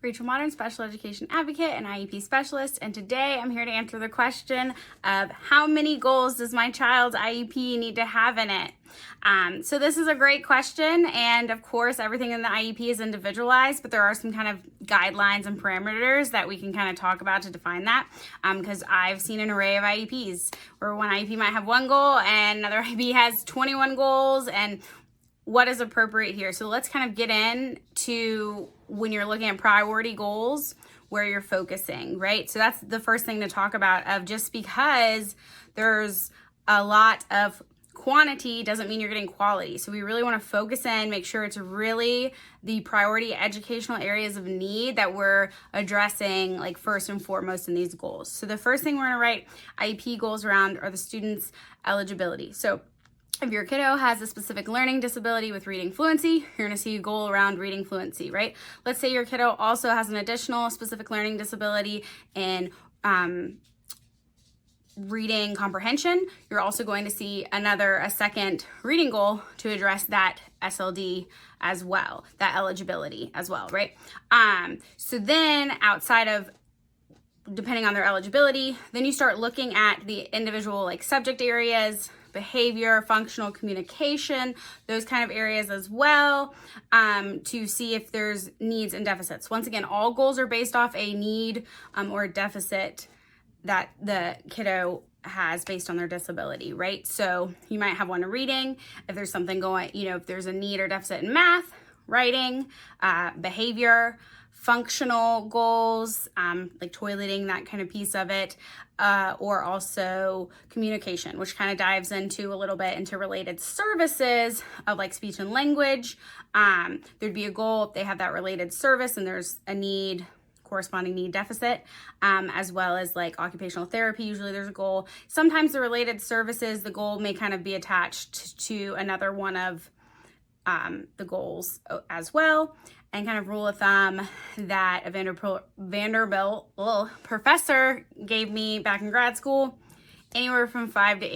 Rachel Modern, Special Education Advocate and IEP Specialist, and today I'm here to answer the question of how many goals does my child's IEP need to have in it? So this is a great question, and of course everything in the IEP is individualized, but there are some kind of guidelines and parameters that we can kind of talk about to define that, because I've seen an array of IEPs where one IEP might have one goal and another IEP has 21 goals, and what is appropriate here. So let's kind of get into when you're looking at priority goals, where you're focusing, right? So that's the first thing to talk about, of just because there's a lot of quantity doesn't mean you're getting quality. So we really want to focus in, make sure it's really the priority educational areas of need that we're addressing, like first and foremost in these goals. So the first thing we're going to write IEP goals around are the students' eligibility. So if your kiddo has a specific learning disability with reading fluency, you're going to see a goal around reading fluency, right? Let's say your kiddo also has an additional specific learning disability in reading comprehension. You're also going to see a second reading goal to address that SLD as well, that eligibility as well, right? So then outside of, depending on their eligibility, then you start looking at the individual like subject areas, behavior, functional communication, those kind of areas as well, to see if there's needs and deficits. Once again, all goals are based off a need or a deficit that the kiddo has based on their disability, right? So you might have one in reading, if there's something going, if there's a need or deficit in math, writing, behavior, functional goals, like toileting, that kind of piece of it, or also communication, which kind of dives into a little bit into related services of like speech and language. There'd be a goal if they have that related service and there's a need, corresponding need deficit, as well as like occupational therapy. Usually there's a goal. Sometimes the related services, the goal may kind of be attached to another one of the goals as well. And kind of rule of thumb that a Vanderbilt professor gave me back in grad school, anywhere from 5 to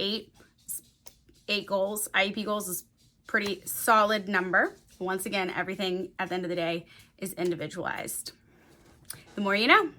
8 goals. IEP goals is pretty solid number. Once again, everything at the end of the day is individualized. The more you know.